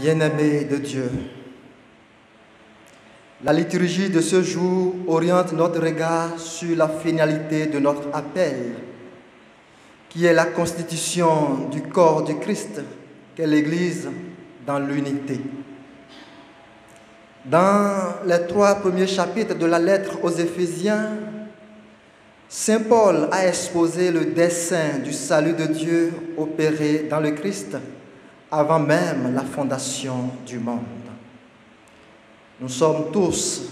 Bien-aimés de Dieu, la liturgie de ce jour oriente notre regard sur la finalité de notre appel, qui est la constitution du corps du Christ, qu'est l'Église dans l'unité. Dans les 3 premiers chapitres de la lettre aux Éphésiens, Saint Paul a exposé le dessein du salut de Dieu opéré dans le Christ avant même la fondation du monde. Nous sommes tous,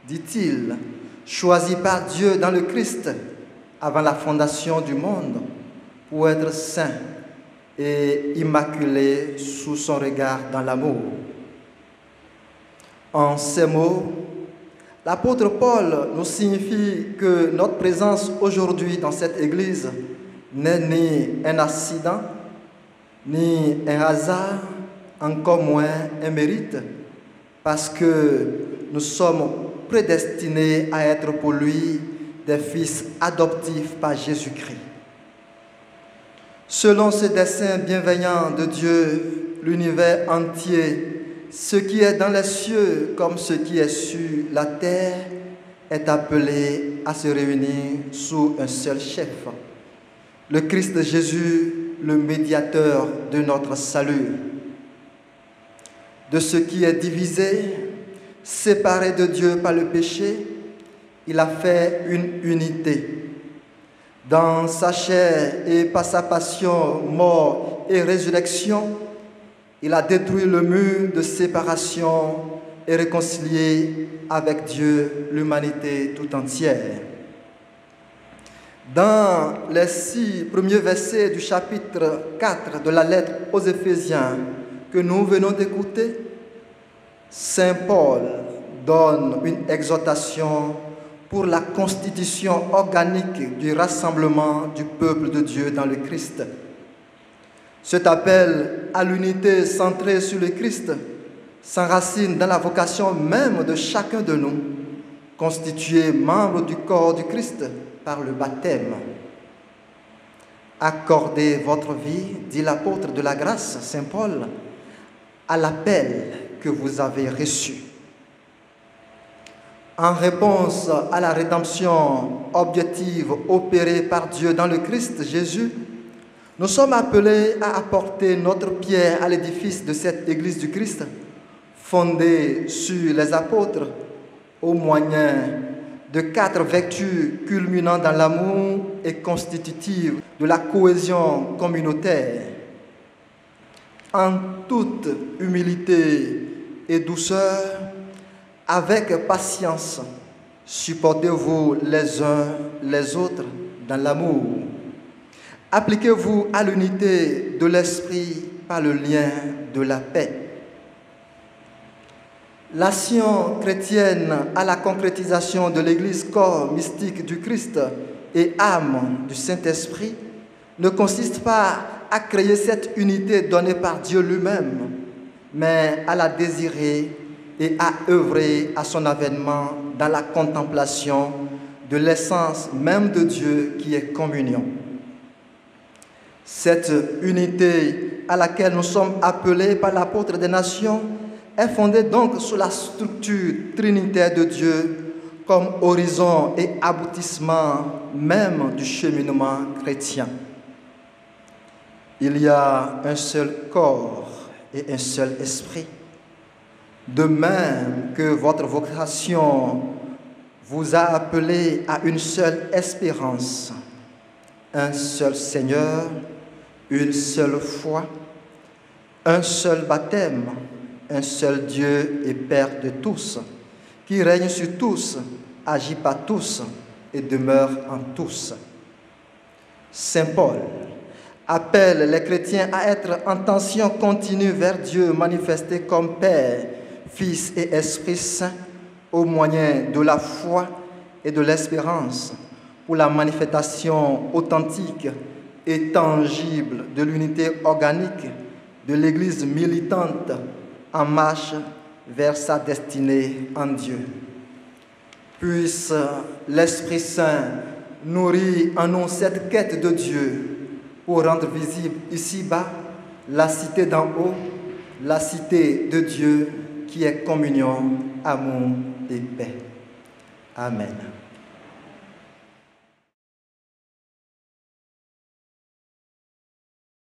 dit-il, choisis par Dieu dans le Christ avant la fondation du monde pour être saints et immaculés sous son regard dans l'amour. En ces mots, l'apôtre Paul nous signifie que notre présence aujourd'hui dans cette Église n'est ni un accident, ni un hasard, encore moins un mérite, parce que nous sommes prédestinés à être pour lui des fils adoptifs par Jésus-Christ. Selon ce dessein bienveillant de Dieu, l'univers entier, ce qui est dans les cieux comme ce qui est sur la terre, est appelé à se réunir sous un seul chef, le Christ Jésus, le médiateur de notre salut. De ce qui est divisé, séparé de Dieu par le péché, il a fait une unité. Dans sa chair et par sa passion, mort et résurrection, il a détruit le mur de séparation et réconcilié avec Dieu l'humanité tout entière. Dans les 6 premiers versets du chapitre 4 de la lettre aux Éphésiens que nous venons d'écouter, Saint Paul donne une exhortation pour la constitution organique du rassemblement du peuple de Dieu dans le Christ. Cet appel à l'unité centrée sur le Christ s'enracine dans la vocation même de chacun de nous, constitué membre du corps du Christ par le baptême. Accordez votre vie, dit l'apôtre de la grâce, Saint Paul, à l'appel que vous avez reçu. En réponse à la rédemption objective opérée par Dieu dans le Christ Jésus, nous sommes appelés à apporter notre pierre à l'édifice de cette Église du Christ, fondée sur les apôtres, au moyen de 4 vertus culminant dans l'amour et constitutives de la cohésion communautaire. En toute humilité et douceur, avec patience, supportez-vous les uns les autres dans l'amour. Appliquez-vous à l'unité de l'esprit par le lien de la paix. L'action chrétienne à la concrétisation de l'Église corps mystique du Christ et âme du Saint-Esprit ne consiste pas à créer cette unité donnée par Dieu lui-même, mais à la désirer et à œuvrer à son avènement dans la contemplation de l'essence même de Dieu qui est communion. Cette unité à laquelle nous sommes appelés par l'apôtre des nations est fondée donc sur la structure trinitaire de Dieu comme horizon et aboutissement même du cheminement chrétien. Il y a un seul corps et un seul esprit. De même que votre vocation vous a appelé à une seule espérance, un seul Seigneur, une seule foi, un seul baptême, un seul Dieu et Père de tous, qui règne sur tous, agit par tous et demeure en tous. Saint Paul appelle les chrétiens à être en tension continue vers Dieu manifesté comme Père, Fils et Esprit Saint au moyen de la foi et de l'espérance pour la manifestation authentique et tangible de l'unité organique de l'Église militante en marche vers sa destinée en Dieu. Puisse l'Esprit Saint nourrir en nous cette quête de Dieu pour rendre visible ici-bas la cité d'en haut la cité de Dieu qui est communion, amour et paix. Amen.